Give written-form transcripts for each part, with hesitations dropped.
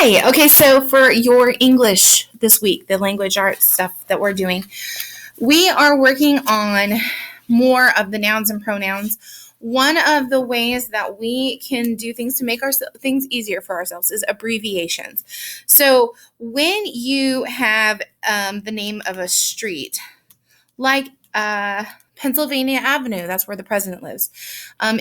Hi. Okay, so for your English this week, the language arts stuff that we're doing, we are working on more of the nouns and pronouns. One of the ways that we can do things to make things easier for ourselves is abbreviations. So when you have the name of a street, like Pennsylvania Avenue, that's where the president lives,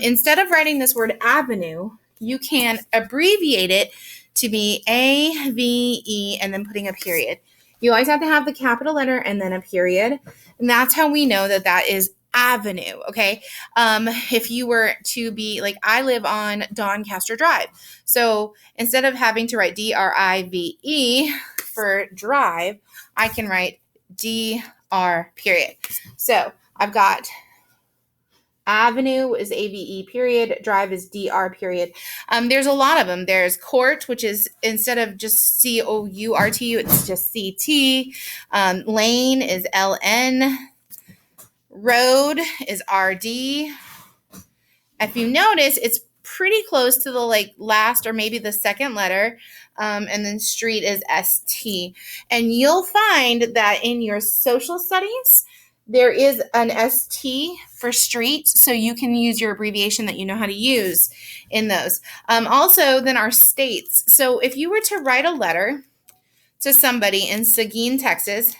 instead of writing this word avenue, you can abbreviate it to be AVE and then putting a period. You always have to have the capital letter and then a period. And that's how we know that that is avenue, okay? If you were to be, like, I live on Doncaster Drive. So instead of having to write DRIVE for drive, I can write DR period. So I've got avenue is AVE period, drive is DR period. There's a lot of them. There's court, which is instead of just COURT, it's just CT. Lane is LN. Road is RD. If you notice, it's pretty close to the last or maybe the second letter. And then street is ST. And you'll find that in your social studies, there is an ST for street, so you can use your abbreviation that you know how to use in those. Also, then our states. So if you were to write a letter to somebody in Seguin, Texas,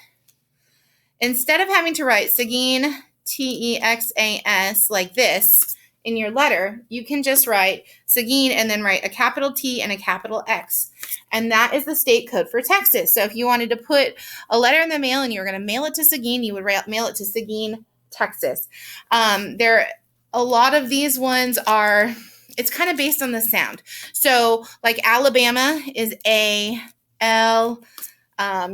instead of having to write Seguin, TEXAS, like this in your letter, you can just write Seguin and then write a capital T and a capital X. And that is the state code for Texas. So if you wanted to put a letter in the mail and you were going to mail it to Seguin, you would mail it to Seguin, Texas. A lot of these ones are, it's kind of based on the sound. So like Alabama is AL.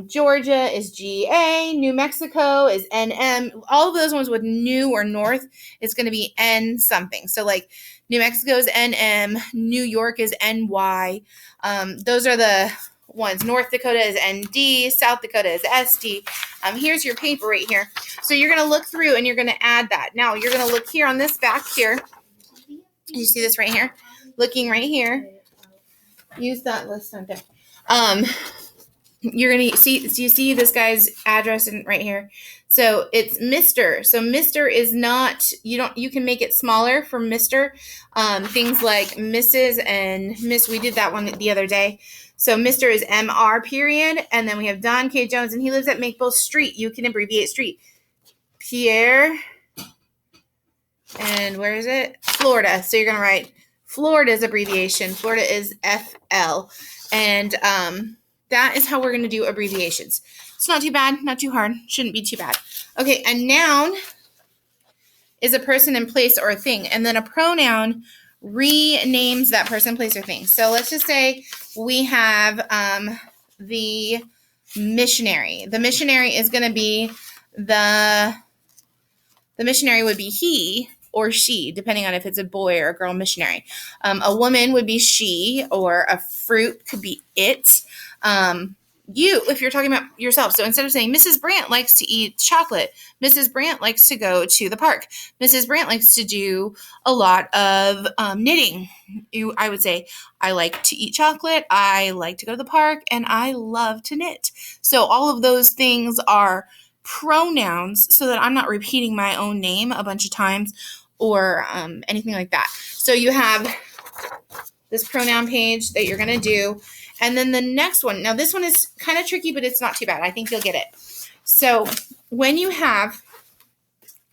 Georgia is GA, New Mexico is NM. All of those ones with new or north is going to be N something. So like New Mexico is NM, New York is NY. Those are the ones. North Dakota is ND, South Dakota is SD. Here's your paper right here. So you're going to look through and you're going to add that. Now you're going to look here on this back here. You see this right here? Looking right here. Use that list on there. You're going to see, do you see this guy's address right here? So it's Mr. So Mr. is not, you can make it smaller for Mr. Things like Mrs. and Miss, we did that one the other day. So Mr. is MR period. And then we have Don K. Jones and he lives at Maple Street. You can abbreviate street. Pierre. And where is it? Florida. So you're going to write Florida's abbreviation. Florida is FL. And, that is how we're going to do abbreviations. It's not too bad, not too hard, shouldn't be too bad. Okay, a noun is a person and place or a thing, and then a pronoun renames that person, place, or thing. So let's just say we have the missionary. The missionary is going to be the missionary would be he or she, depending on if it's a boy or a girl missionary. A woman would be she, or a fruit could be it. You, if you're talking about yourself. So instead of saying Mrs. Brandt likes to eat chocolate, Mrs. Brandt likes to go to the park, Mrs. Brandt likes to do a lot of knitting. I would say, I like to eat chocolate, I like to go to the park, and I love to knit. So all of those things are pronouns so that I'm not repeating my own name a bunch of times or anything like that. So you have this pronoun page that you're going to do. And then the next one, now this one is kind of tricky, but it's not too bad. I think you'll get it. So when you have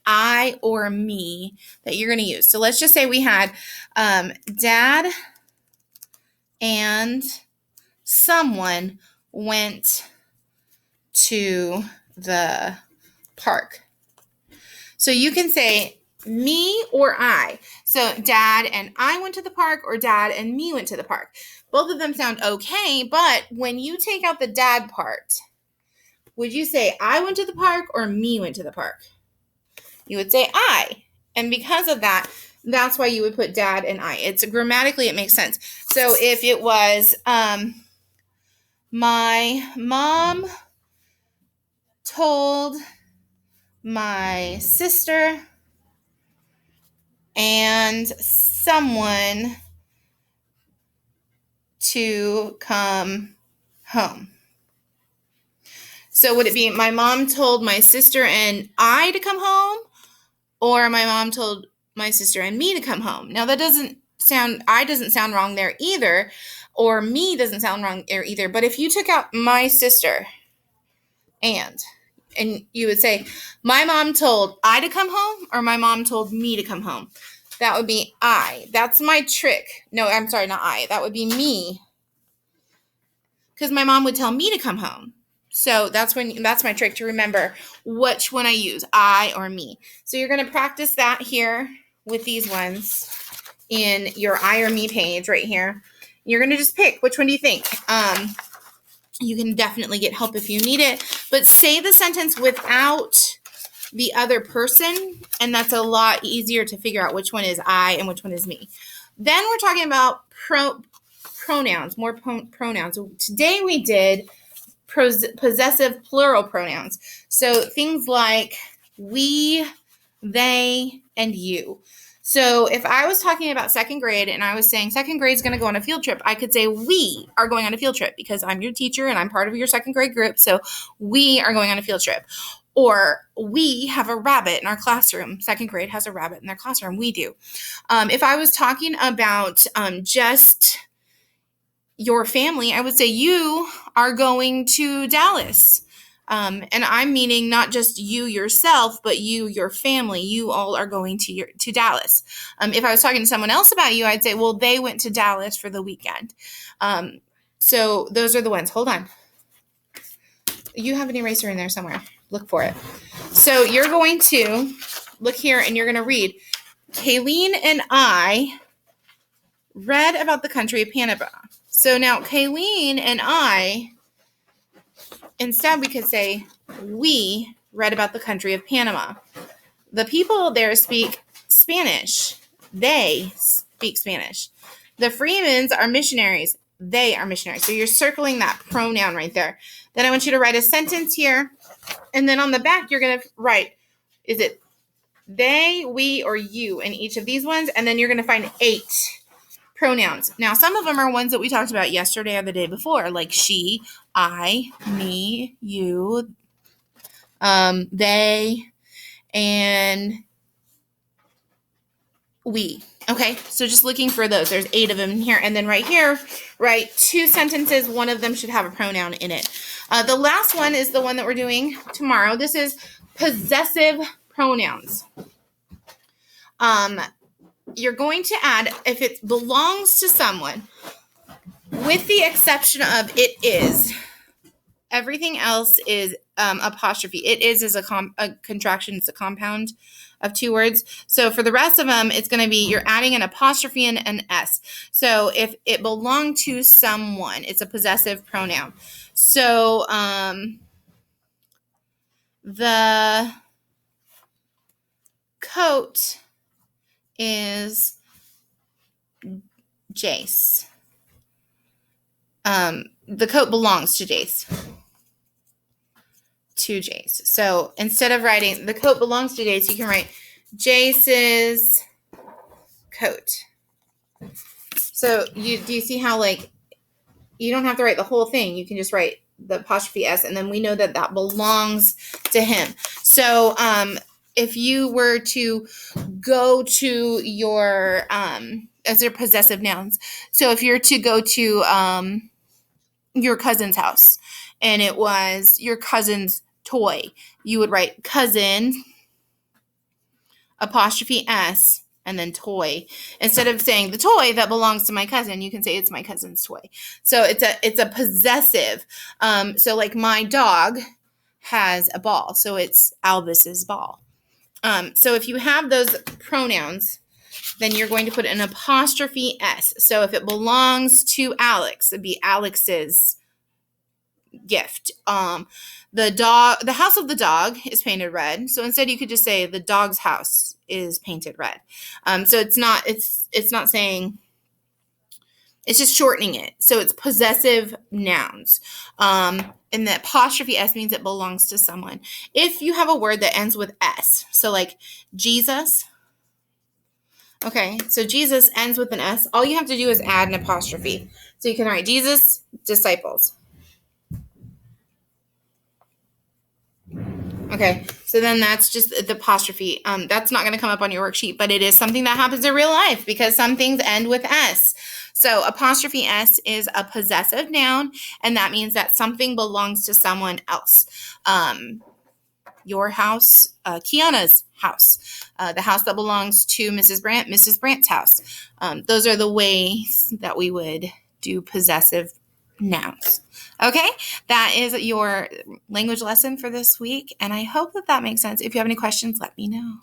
I or me that you're going to use. So let's just say we had dad and someone went to the park. So you can say me or I. So dad and I went to the park, or dad and me went to the park. Both of them sound okay, but when you take out the dad part, would you say I went to the park or me went to the park? You would say I. And because of that, that's why you would put dad and I. It's grammatically, it makes sense. So if it was my mom told my sister and someone to come home. So would it be my mom told my sister and I to come home, or my mom told my sister and me to come home? Now that doesn't sound wrong there either, or me doesn't sound wrong there either. But if you took out my sister and you would say, my mom told I to come home, or my mom told me to come home, that would be I. That's my trick. No, I'm sorry, not I. That would be me, because my mom would tell me to come home. So that's my trick to remember which one I use, I or me. So you're going to practice that here with these ones in your I or me page right here. You're going to just pick, which one do you think? You can definitely get help if you need it, but say the sentence without the other person, and that's a lot easier to figure out which one is I and which one is me. Then we're talking about pronouns, more pronouns. So today we did possessive plural pronouns. So things like we, they, and you. So if I was talking about second grade and I was saying second grade is going to go on a field trip, I could say we are going on a field trip because I'm your teacher and I'm part of your second grade group. So we are going on a field trip. Or we have a rabbit in our classroom. Second grade has a rabbit in their classroom. We do. If I was talking about just your family, I would say you are going to Dallas. And I'm meaning not just you yourself, but you, your family. You all are going to Dallas. If I was talking to someone else about you, I'd say, well, they went to Dallas for the weekend. So those are the ones. Hold on. You have an eraser in there somewhere. Look for it. So you're going to look here and you're going to read, Kayleen and I read about the country of Panama. So now Kayleen and I, instead we could say, we read about the country of Panama. The people there speak Spanish. They speak Spanish. The Freemans are missionaries. They are missionaries. So you're circling that pronoun right there. Then I want you to write a sentence here. And then on the back, you're going to write, is it they, we, or you in each of these ones? And then you're going to find 8 pronouns. Now, some of them are ones that we talked about yesterday or the day before, like she, I, me, you, they, and we. Okay, so just looking for those. There's 8 of them in here. And then right here, write 2 sentences. One of them should have a pronoun in it. The last one is the one that we're doing tomorrow. This is possessive pronouns. You're going to add, if it belongs to someone, with the exception of it is, everything else is apostrophe. It is a contraction. It's a compound of 2 words. So for the rest of them, it's going to be, you're adding an apostrophe and an S. So if it belonged to someone, it's a possessive pronoun. So the coat is Jace. The coat belongs to Jace. To Jace. So instead of writing the coat belongs to Jace, you can write Jace's coat. So do you see how, like, you don't have to write the whole thing. You can just write the apostrophe S, and then we know that that belongs to him. So if you were to go to your, as they're possessive nouns. So if you're to go to your cousin's house and it was your cousin's toy, you would write cousin, apostrophe S, and then toy. Instead of saying the toy that belongs to my cousin, you can say it's my cousin's toy. So it's a possessive. So like my dog has a ball, so it's Albus's ball. So if you have those pronouns, then you're going to put an apostrophe S. So if it belongs to Alex, it'd be Alex's gift. The house of the dog is painted red. So instead you could just say the dog's house is painted red. So it's not saying, it's just shortening it. So it's possessive nouns. And the apostrophe S means it belongs to someone. If you have a word that ends with S, so like Jesus. Okay, so Jesus ends with an S. All you have to do is add an apostrophe. So you can write Jesus, disciples. Okay, so then that's just the apostrophe. That's not going to come up on your worksheet, but it is something that happens in real life because some things end with S. So apostrophe S is a possessive noun, and that means that something belongs to someone else. Your house, Kiana's house, the house that belongs to Mrs. Brandt's house. Those are the ways that we would do possessive nouns. Okay, that is your language lesson for this week, and I hope that makes sense. If you have any questions, let me know.